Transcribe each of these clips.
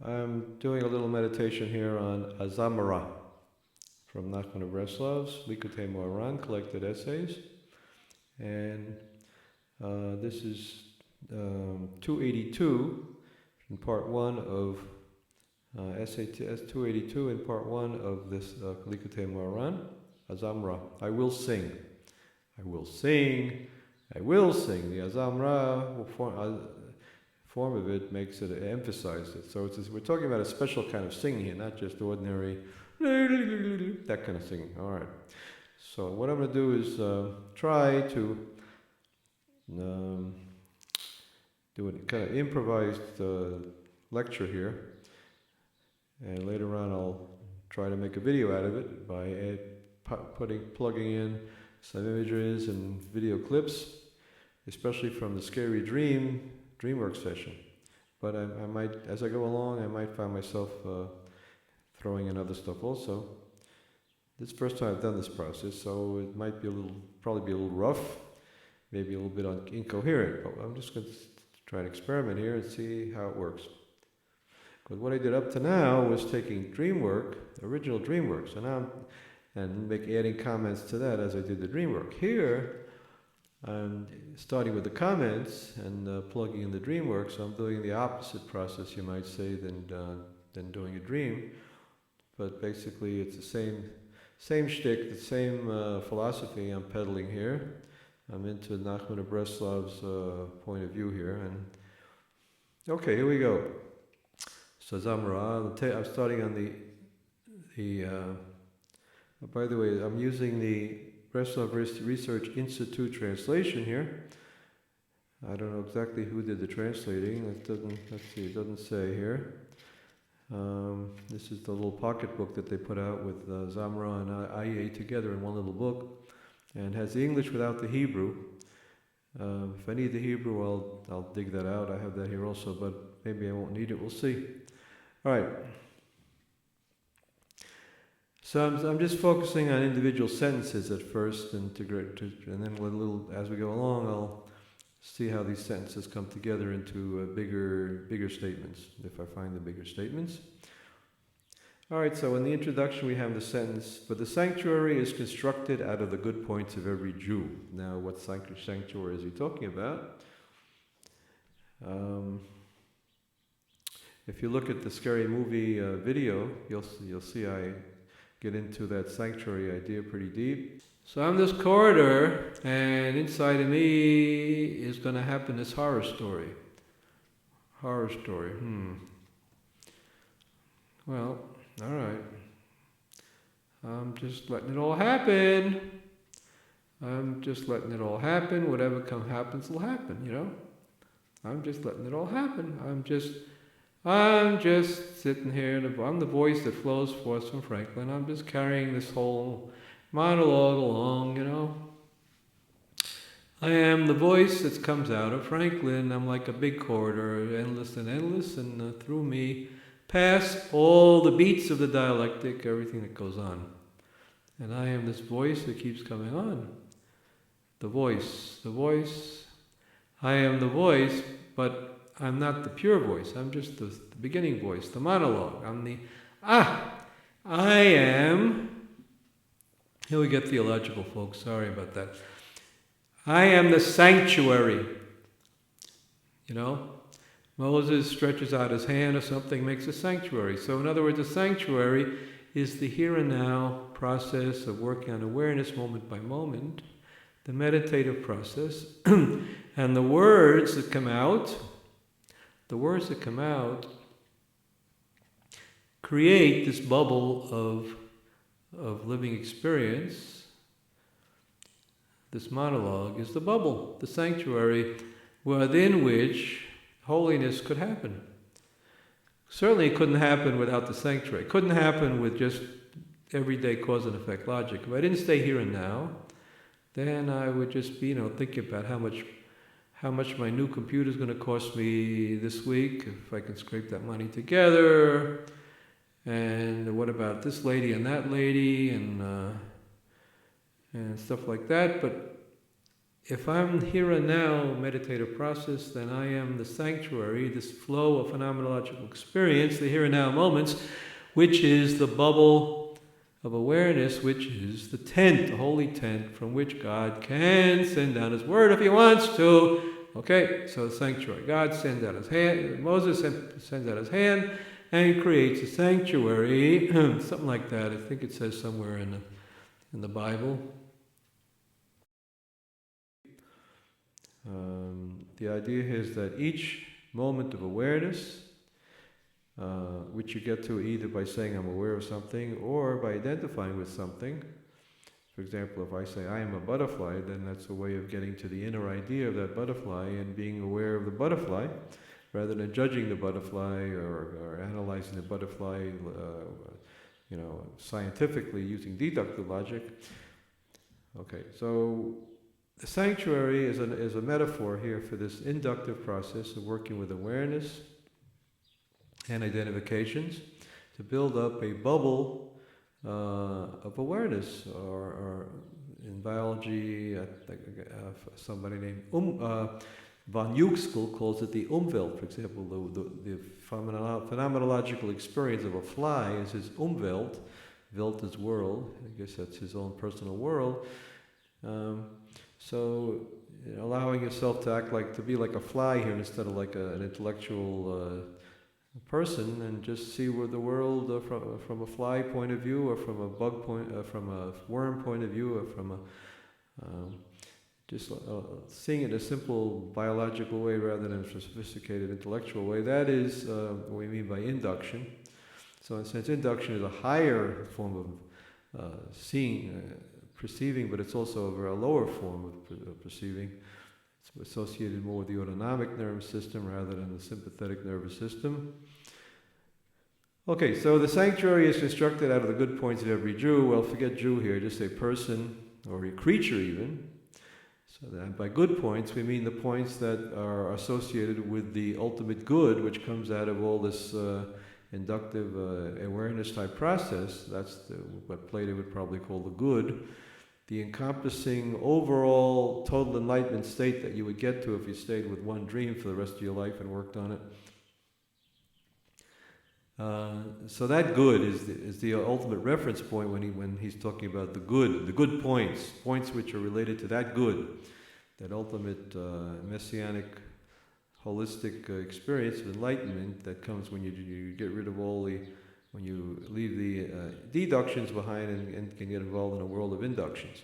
I'm doing a little meditation here on azamra from NACHMAN of Breslov's Likutei Moharan, collected essays. And this is 282 in part 1 of essay 282 in part 1 of this Likutei Moharan, azamra. I will sing. I will sing. I will sing. The azamra form of it makes it emphasize it. So we're talking about a special kind of singing here, not just ordinary that kind of singing. All right. So what I'm going to do is try to do a kind of improvised lecture here, and later on I'll try to make a video out of it by plugging in some images and video clips, especially from the scary DreamWorks session. But I might, as I go along, I might find myself throwing in other stuff also. This is the first time I've done this process, so it might be probably be a little rough, maybe a little bit incoherent, but I'm just going to try and experiment here and see how it works. Because what I did up to now was taking original DreamWorks, and adding comments to that as I did the DreamWork. Here, I'm starting with the comments and plugging in the DreamWork, so I'm doing the opposite process, you might say, than doing a dream. But basically, it's the same shtick, the same philosophy I'm peddling here. I'm into NACHMAN of Breslov's point of view here. And okay, here we go. So Zamra, I'm starting on by the way, I'm using the Breslov Research Institute translation here. I don't know exactly who did the translating. It doesn't say here. This is the little pocket book that they put out with Zamra and Ayey together in one little book, and has the English without the Hebrew. If I need the Hebrew, I'll dig that out. I have that here also, but maybe I won't need it. We'll see. All right. So I'm just focusing on individual sentences at first, and then as we go along, I'll see how these sentences come together into bigger statements, if I find the bigger statements. All right, so in the introduction we have the sentence, "But the sanctuary is constructed out of the good points of every Jew." Now, what sanctuary is he talking about? If you look at the Scary Movie video, you'll see I get into that sanctuary idea pretty deep. So I'm this corridor, and inside of me is going to happen this horror story. Horror story, Well, all right. I'm just letting it all happen. I'm just letting it all happen. Whatever happens will happen, you know? I'm just letting it all happen. I'm just sitting here, I'm the voice that flows forth from Franklin. I'm just carrying this whole monologue along, you know. I am the voice that comes out of Franklin. I'm like a big corridor, endless, and through me pass all the beats of the dialectic, everything that goes on. And I am this voice that keeps coming on. The voice. I am the voice, but I'm not the pure voice. I'm just the beginning voice, the monologue. I'm I am. Here we get theological, folks. Sorry about that. I am the sanctuary. You know, Moses stretches out his hand or something, makes a sanctuary. So in other words, a sanctuary is the here and now process of working on awareness moment by moment, the meditative process, and the words that come out create this bubble of living experience. This monologue is the bubble, the sanctuary, within which holiness could happen. Certainly it couldn't happen without the sanctuary. It couldn't happen with just everyday cause and effect logic. If I didn't stay here and now, then I would just be, thinking about how much my new computer is going to cost me this week, if I can scrape that money together, and what about this lady and that lady, and stuff like that. But if I'm here and now, meditative process, then I am the sanctuary, this flow of phenomenological experience, the here and now moments, which is the bubble of awareness, which is the tent, the holy tent, from which God can send down His word if He wants to. Okay, so the sanctuary. God sends out His hand, Moses sends out His hand, and He creates a sanctuary, something like that. I think it says somewhere in the Bible. The idea is that each moment of awareness, which you get to either by saying I'm aware of something or by identifying with something. For example, if I say I am a butterfly, then that's a way of getting to the inner idea of that butterfly and being aware of the butterfly, rather than judging the butterfly or analyzing the butterfly, scientifically using deductive logic. Okay, so the sanctuary is a metaphor here for this inductive process of working with awareness and identifications to build up a bubble of awareness, or in biology, somebody named von Uexküll calls it the Umwelt. For example, the phenomenological experience of a fly is his Umwelt. Welt is world. I guess that's his own personal world. So allowing yourself to be like a fly here instead of like an intellectual person, and just see where the world from a fly point of view, or from a bug point, from a worm point of view, or from seeing it in a simple biological way rather than a sophisticated intellectual way. That is what we mean by induction. So in a sense, induction is a higher form of perceiving, but it's also a very lower form of perceiving. It's associated more with the autonomic nervous system rather than the sympathetic nervous system. Okay, so the sanctuary is constructed out of the good points of every Jew. Well, forget Jew here, just say person or a creature even. So that by good points, we mean the points that are associated with the ultimate good, which comes out of all this inductive awareness type process. That's what Plato would probably call the good. The encompassing overall total enlightenment state that you would get to if you stayed with one dream for the rest of your life and worked on it. So that good is the ultimate reference point when he's talking about the good points which are related to that good, that ultimate messianic, holistic experience of enlightenment that comes when you get rid of when you leave the deductions behind and can get involved in a world of inductions.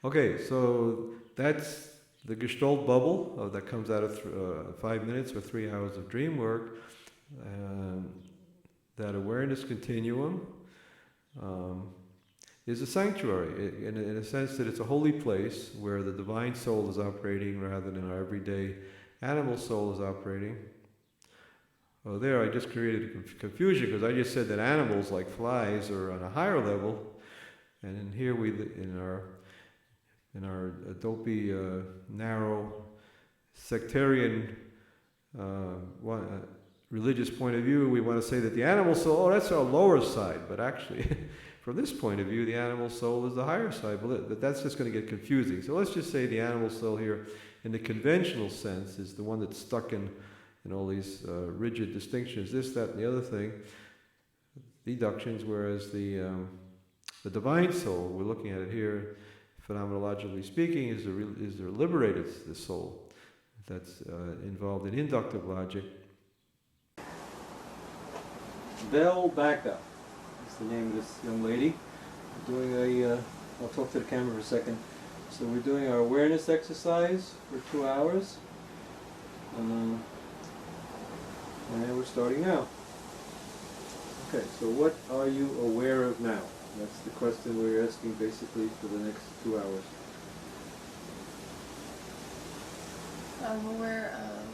Okay, so that's the Gestalt bubble that comes out of 5 minutes or 3 hours of dream work. That awareness continuum is a sanctuary, in a sense that it's a holy place where the divine soul is operating rather than our everyday animal soul is operating. Well, there I just created a confusion because I just said that animals like flies are on a higher level, and in here in our dopey, narrow, sectarian religious point of view, we want to say that the animal soul, that's our lower side, but actually, from this point of view, the animal soul is the higher side, but that's just going to get confusing. So let's just say the animal soul here, in the conventional sense, is the one that's stuck in all these rigid distinctions, this, that, and the other thing, deductions, whereas the divine soul, we're looking at it here, phenomenologically speaking, is the liberated the soul that's involved in inductive logic. Bell Backup is the name of this young lady. We're doing I'll talk to the camera for a second. So we're doing our awareness exercise for 2 hours. And we're starting now. Okay, so what are you aware of now? That's the question we're asking basically for the next 2 hours. I'm aware of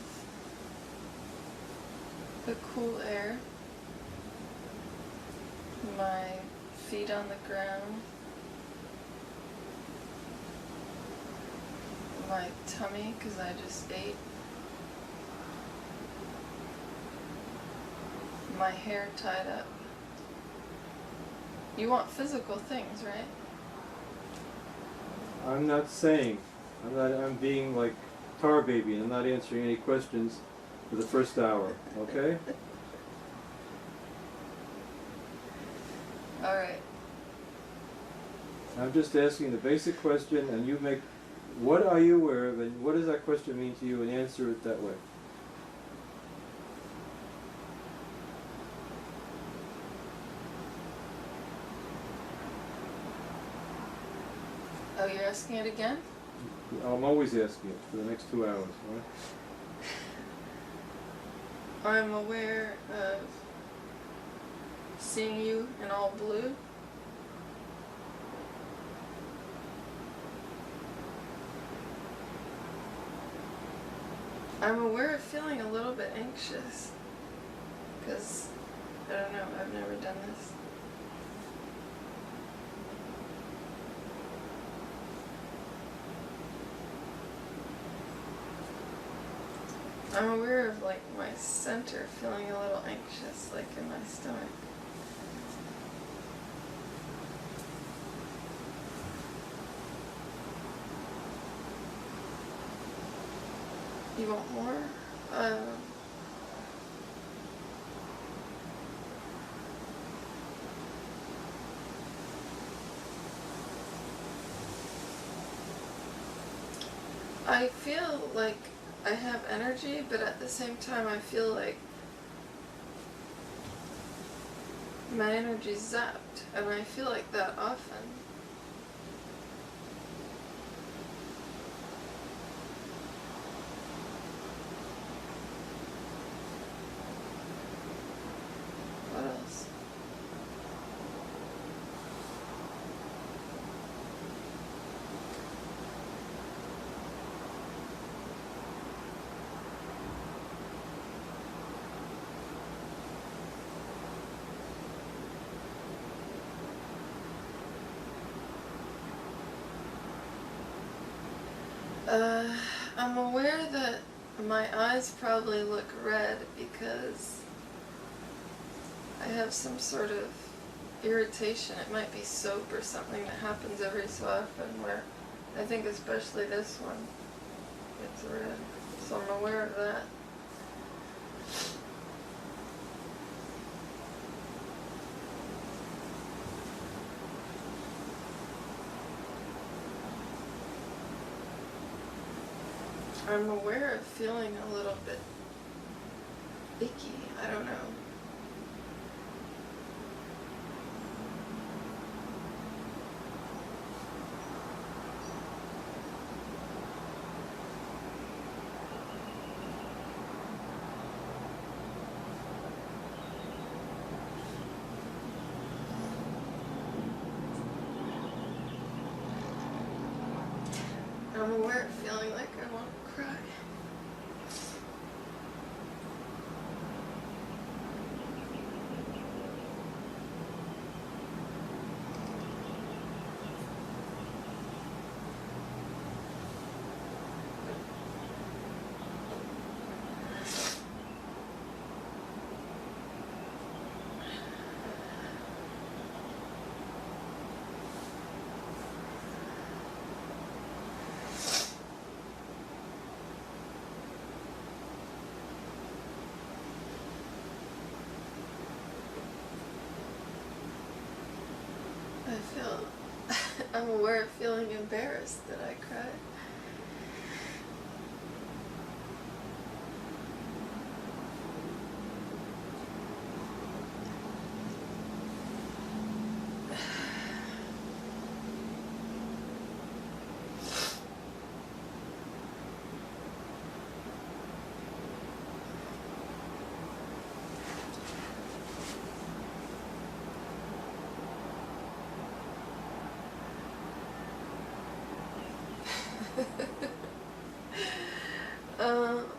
the cool air, my feet on the ground, my tummy because I just ate, my hair tied up. You want physical things, right? I'm not saying, I'm being like tar baby, I'm not answering any questions for the first hour, okay? Alright. I'm just asking the basic question, and you make, what are you aware of, and what does that question mean to you, and answer it that way. Oh, you're asking it again? I'm always asking it for the next 2 hours, right? I'm aware of seeing you in all blue. I'm aware of feeling a little bit anxious, because, I don't know, I've never done this. I'm aware of, like, my center feeling a little anxious, like in my stomach. You want more? I feel like I have energy, but at the same time I feel like my energy's zapped, and I feel like that often. What else? I'm aware that my eyes probably look red because I have some sort of irritation. It might be soap or something that happens every so often where I think especially this one, it's red. So I'm aware of that. I'm aware of feeling a little bit icky. I don't know. I'm aware of feeling like I want to cry. I'm aware of feeling embarrassed that I cried.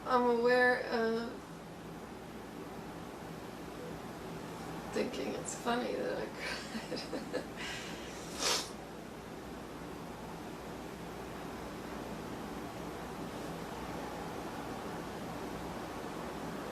I'm aware of thinking it's funny that I cried.